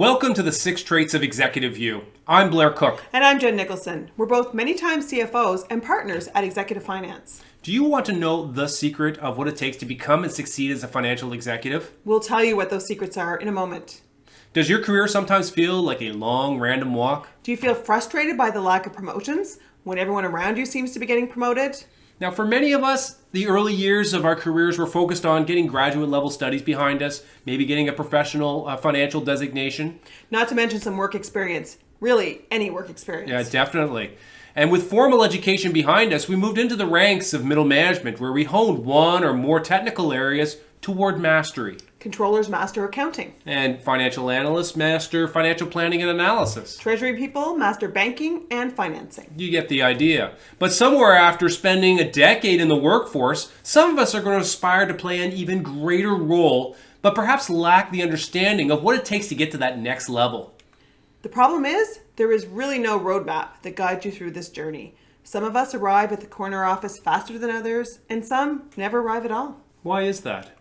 Welcome to the 6 Traits of Executive You. I'm Blair Cook. And I'm Jen Nicholson. We're both many times CFOs and partners at Executive Finance. Do you want to know the secret of what it takes to become and succeed as a financial executive? We'll tell you what those secrets are in a moment. Does your career sometimes feel like a long, random walk? Do you feel frustrated by the lack of promotions when everyone around you seems to be getting promoted? Now, for many of us, the early years of our careers were focused on getting graduate level studies behind us, maybe getting a professional financial designation. Not to mention some work experience. Really, any work experience. Yeah, definitely. And with formal education behind us, we moved into the ranks of middle management where we honed one or more technical areas toward mastery. Controllers master accounting. And financial analysts master financial planning and analysis. Treasury people master banking and financing. You get the idea. But somewhere after spending a decade in the workforce, some of us are going to aspire to play an even greater role, but perhaps lack the understanding of what it takes to get to that next level. The problem is, there is really no roadmap that guides you through this journey. Some of us arrive at the corner office faster than others, and some never arrive at all. Why is that?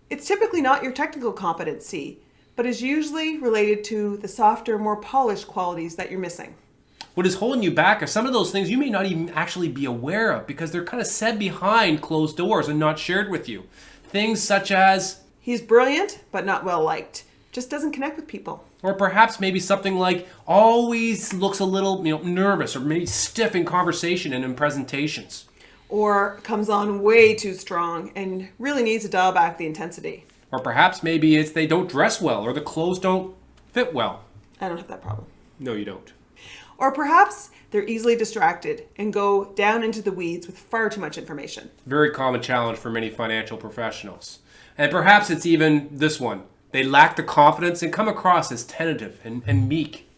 It's typically not your technical competency, but is usually related to the softer, more polished qualities that you're missing. What is holding you back are some of those things you may not even actually be aware of because they're kind of said behind closed doors and not shared with you. Things such as, he's brilliant, but not well liked. Just doesn't connect with people. or perhaps maybe something like always looks a little nervous or maybe stiff in conversation and in presentations. Or comes on way too strong and really needs to dial back the intensity. Or perhaps maybe it's they don't dress well or the clothes don't fit well. I don't have that problem. No, you don't. Or perhaps they're easily distracted and go down into the weeds with far too much information. Very common challenge for many financial professionals. And perhaps it's even this one. They lack the confidence and come across as tentative and meek.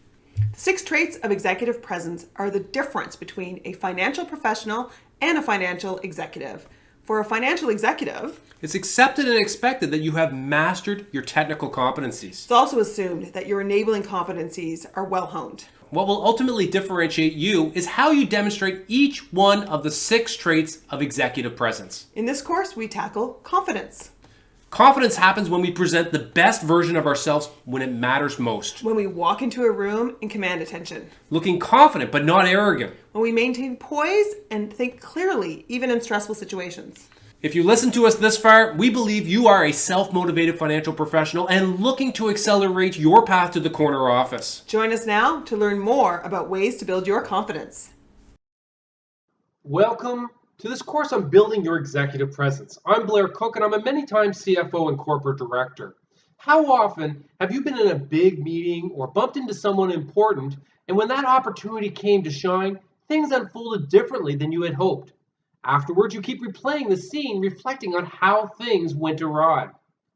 The 6 traits of executive presence are the difference between a financial professional and a financial executive. For a financial executive, It's accepted and expected that you have mastered your technical competencies. it's also assumed that your enabling competencies are well honed. What will ultimately differentiate you is how you demonstrate each one of the 6 traits of executive presence. In this course, we tackle confidence. Confidence happens when we present the best version of ourselves when it matters most. When we walk into a room and command attention. Looking confident but not arrogant. When we maintain poise and think clearly, even in stressful situations. If you listen to us this far, we believe you are a self-motivated financial professional and looking to accelerate your path to the corner office. Join us now to learn more about ways to build your confidence. Welcome to this course on building your executive presence. I'm Blair Cook and I'm a many times CFO and corporate director. How often have you been in a big meeting or bumped into someone important, and when that opportunity came to shine, things unfolded differently than you had hoped? Afterwards, you keep replaying the scene, reflecting on how things went awry.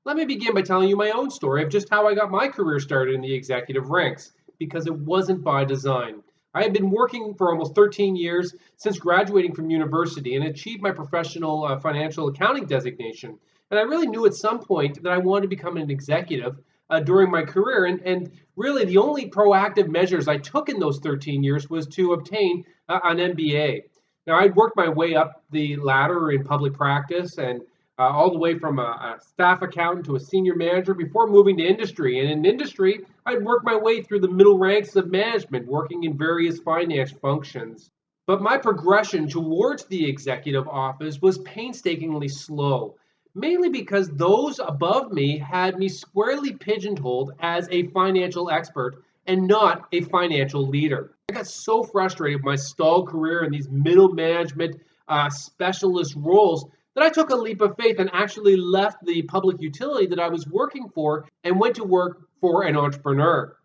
Let me begin by telling you my own story of just how I got my career started in the executive ranks, because it wasn't by design. I had been working for almost 13 years since graduating from university and achieved my professional financial accounting designation. And I really knew at some point that I wanted to become an executive during my career. And really the only proactive measures I took in those 13 years was to obtain an MBA. Now, I'd worked my way up the ladder in public practice and all the way from a staff accountant to a senior manager before moving to industry. And in industry, I'd worked my way through the middle ranks of management, working in various finance functions. But my progression towards the executive office was painstakingly slow, mainly because those above me had me squarely pigeonholed as a financial expert and not a financial leader. I got so frustrated with my stalled career in these middle management specialist roles that I took a leap of faith and actually left the public utility that I was working for and went to work for an entrepreneur.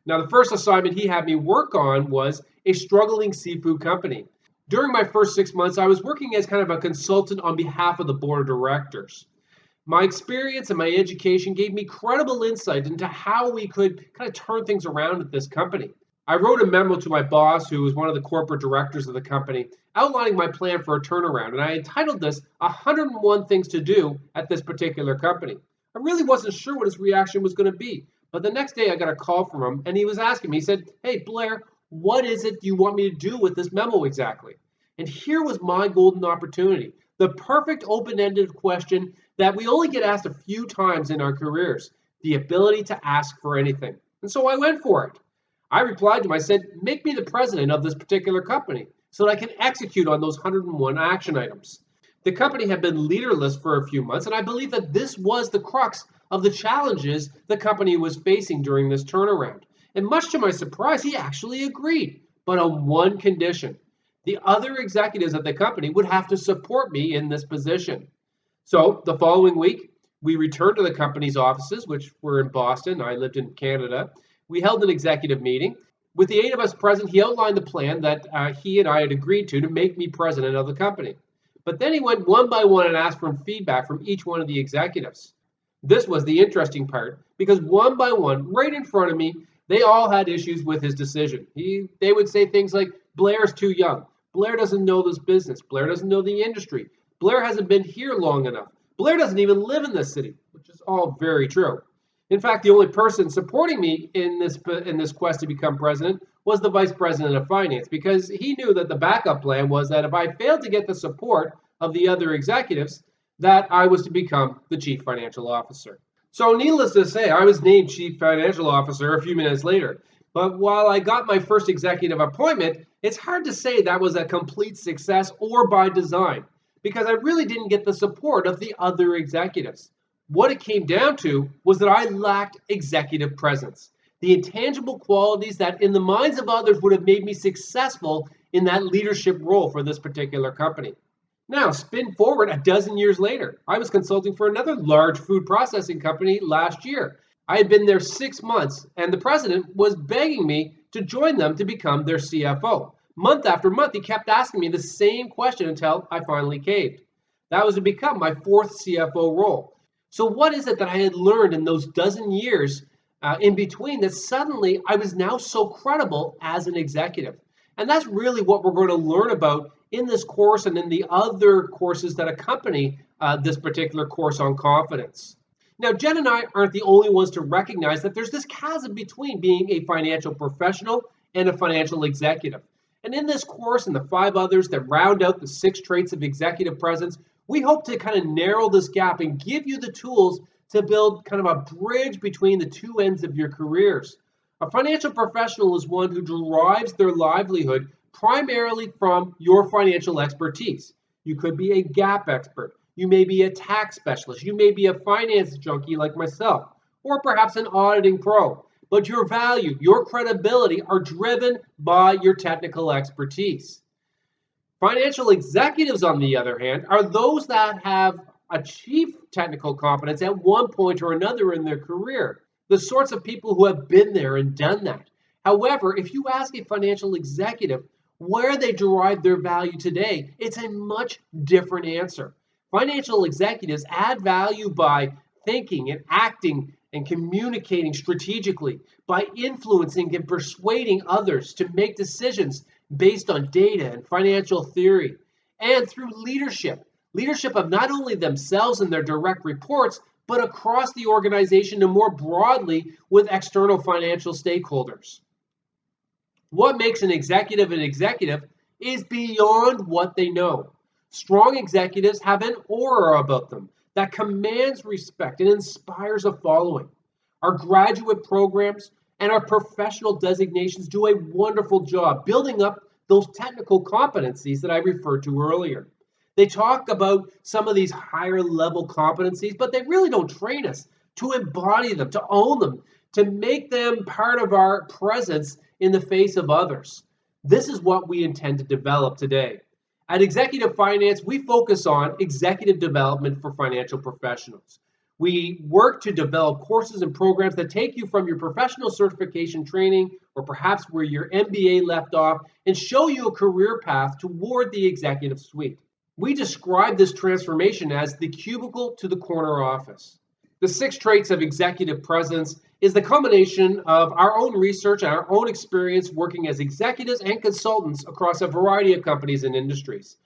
Now, the first assignment he had me work on was a struggling seafood company. During my first 6 months, I was working as kind of a consultant on behalf of the board of directors. My experience and my education gave me credible insight into how we could kind of turn things around at this company. I wrote a memo to my boss, who was one of the corporate directors of the company, outlining my plan for a turnaround, and I entitled this 101 Things to Do at this particular company. I really wasn't sure what his reaction was going to be, but the next day I got a call from him, and he was asking me, he said, "Hey, Blair, what is it you want me to do with this memo exactly?" And here was my golden opportunity, the perfect open-ended question that we only get asked a few times in our careers. the ability to ask for anything. And so I went for it. I replied to him, I said, make me the president of this particular company so that I can execute on those 101 action items. The company had been leaderless for a few months, and I believe that this was the crux of the challenges the company was facing during this turnaround. And much to my surprise, he actually agreed, but on one condition. The other executives at the company would have to support me in this position. So the following week, we returned to the company's offices, which were in Boston. I lived in Canada. We held an executive meeting. With the 8 of us present, he outlined the plan that he and I had agreed to make me president of the company. But then he went one by one and asked for feedback from each one of the executives. This was the interesting part because one by one, right in front of me, they all had issues with his decision. They would say things like, Blair's too young. Blair doesn't know this business. Blair doesn't know the industry. Blair hasn't been here long enough. Blair doesn't even live in this city, which is all very true. In fact, the only person supporting me in this quest to become president was the vice president of finance, because he knew that the backup plan was that if I failed to get the support of the other executives, that I was to become the chief financial officer. So needless to say, I was named chief financial officer a few minutes later. But while I got my first executive appointment, it's hard to say that was a complete success or by design, because I really didn't get the support of the other executives. What it came down to was that I lacked executive presence, the intangible qualities that in the minds of others would have made me successful in that leadership role for this particular company. Now, spin forward a dozen years later, I was consulting for another large food processing company last year. I had been there 6 months, and the president was begging me to join them to become their CFO. Month after month, he kept asking me the same question until I finally caved. That was to become my 4th CFO role. So what is it that I had learned in those dozen years in between that suddenly I was now so credible as an executive? And that's really what we're going to learn about in this course and in the other courses that accompany this particular course on confidence. Now, Jen and I aren't the only ones to recognize that there's this chasm between being a financial professional and a financial executive. And in this course and the 5 others that round out the 6 traits of executive presence, we hope to kind of narrow this gap and give you the tools to build kind of a bridge between the 2 ends of your careers. A financial professional is one who derives their livelihood primarily from your financial expertise. You could be a GAAP expert. You may be a tax specialist. You may be a finance junkie like myself, or perhaps an auditing pro. But your value, your credibility are driven by your technical expertise. Financial executives, on the other hand, are those that have achieved technical competence at one point or another in their career, the sorts of people who have been there and done that. However, if you ask a financial executive where they derive their value today, it's a much different answer. Financial executives add value by thinking and acting and communicating strategically, by influencing and persuading others to make decisions based on data and financial theory, and through leadership of not only themselves and their direct reports, but across the organization and more broadly with external financial stakeholders. What makes an executive is beyond what they know. Strong executives have an aura about them that commands respect and inspires a following. Our graduate programs and our professional designations do a wonderful job building up those technical competencies that I referred to earlier. They talk about some of these higher level competencies, but they really don't train us to embody them, to own them, to make them part of our presence in the face of others. This is what we intend to develop today. At Executive Finance, we focus on executive development for financial professionals. We work to develop courses and programs that take you from your professional certification training or perhaps where your MBA left off and show you a career path toward the executive suite. We describe this transformation as the cubicle to the corner office. The 6 traits of executive presence is the combination of our own research and our own experience working as executives and consultants across a variety of companies and industries.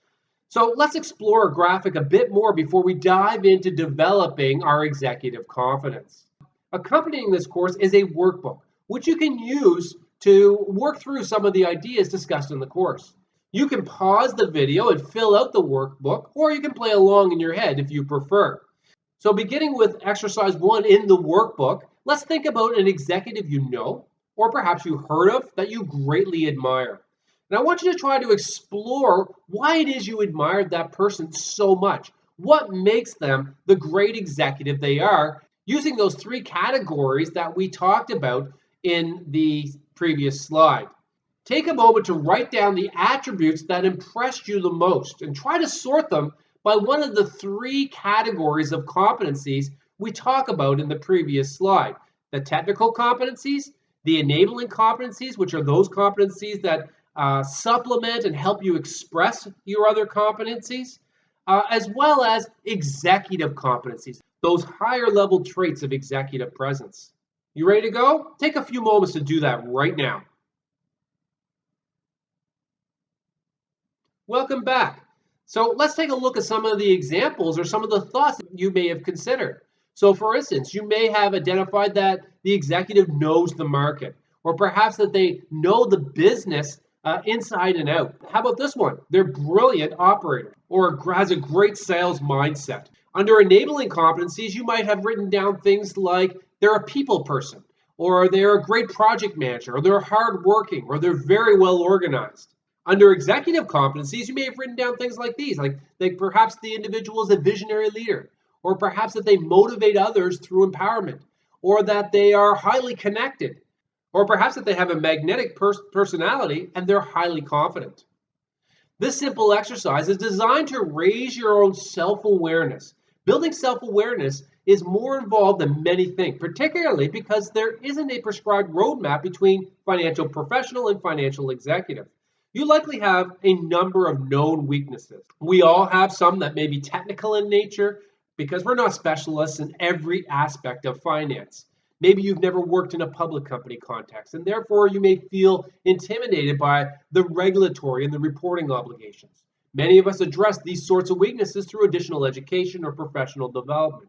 So let's explore a graphic a bit more before we dive into developing our executive confidence. Accompanying this course is a workbook, which you can use to work through some of the ideas discussed in the course. You can pause the video and fill out the workbook, or you can play along in your head if you prefer. So beginning with exercise 1 in the workbook, let's think about an executive you know, or perhaps you heard of, that you greatly admire. And I want you to try to explore why it is you admired that person so much. What makes them the great executive they are, using those 3 categories that we talked about in the previous slide. Take a moment to write down the attributes that impressed you the most and try to sort them by one of the 3 categories of competencies we talk about in the previous slide. The technical competencies, the enabling competencies, which are those competencies that supplement and help you express your other competencies, as well as executive competencies, those higher level traits of executive presence. You ready to go? Take a few moments to do that right now. Welcome back. So let's take a look at some of the examples or some of the thoughts that you may have considered. So for instance, you may have identified that the executive knows the market, or perhaps that they know the business inside and out. How about this one? They're a brilliant operator or has a great sales mindset. Under enabling competencies, you might have written down things like they're a people person, or they're a great project manager, or they're hardworking, or they're very well organized. Under executive competencies, you may have written down things like these, like perhaps the individual is a visionary leader, or perhaps that they motivate others through empowerment, or that they are highly connected, or perhaps that they have a magnetic personality and they're highly confident. This simple exercise is designed to raise your own self-awareness. Building self-awareness is more involved than many think, particularly because there isn't a prescribed roadmap between financial professional and financial executive. You likely have a number of known weaknesses. We all have some that may be technical in nature because we're not specialists in every aspect of finance. Maybe you've never worked in a public company context, and therefore you may feel intimidated by the regulatory and the reporting obligations. Many of us address these sorts of weaknesses through additional education or professional development.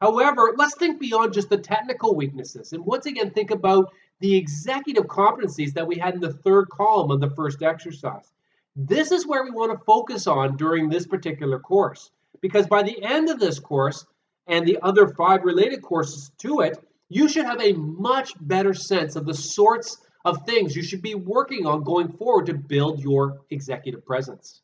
However, let's think beyond just the technical weaknesses and once again think about the executive competencies that we had in the 3rd column of the first exercise. This is where we want to focus on during this particular course, because by the end of this course and the other 5 related courses to it, you should have a much better sense of the sorts of things you should be working on going forward to build your executive presence.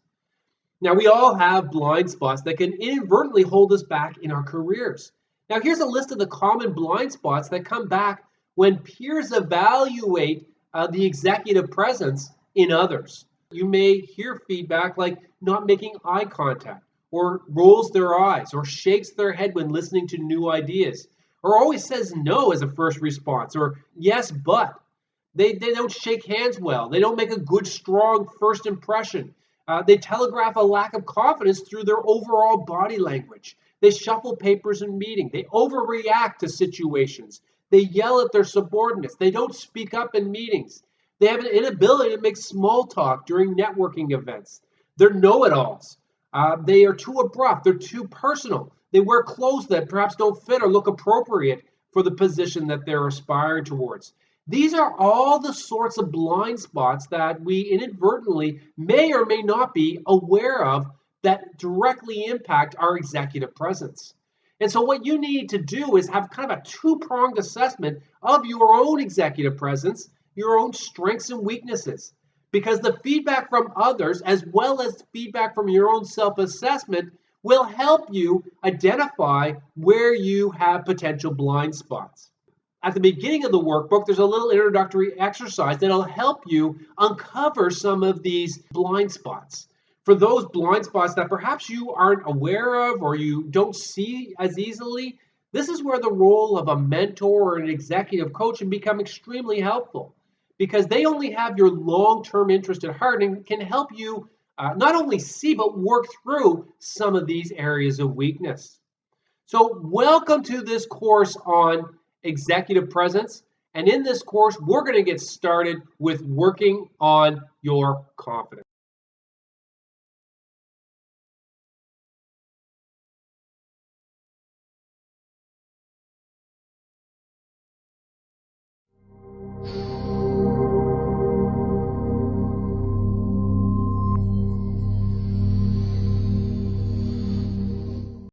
Now, we all have blind spots that can inadvertently hold us back in our careers. Now, here's a list of the common blind spots that come back when peers evaluate the executive presence in others. You may hear feedback like not making eye contact, or rolls their eyes, or shakes their head when listening to new ideas, or always says no as a first response, or yes, but. They don't shake hands well. They don't make a good, strong first impression. They telegraph a lack of confidence through their overall body language. They shuffle papers in meetings. They overreact to situations. They yell at their subordinates. They don't speak up in meetings. They have an inability to make small talk during networking events. They're know-it-alls. They are too abrupt. They're too personal. They wear clothes that perhaps don't fit or look appropriate for the position that they're aspiring towards. These are all the sorts of blind spots that we inadvertently may or may not be aware of that directly impact our executive presence. And so what you need to do is have kind of a 2-pronged assessment of your own executive presence, your own strengths and weaknesses. Because the feedback from others, as well as feedback from your own self-assessment, will help you identify where you have potential blind spots. At the beginning of the workbook, there's a little introductory exercise that'll help you uncover some of these blind spots. For those blind spots that perhaps you aren't aware of or you don't see as easily, this is where the role of a mentor or an executive coach can become extremely helpful, because they only have your long-term interest at heart and can help you not only see but work through some of these areas of weakness. So welcome to this course on executive presence. And in this course, we're going to get started with working on your confidence.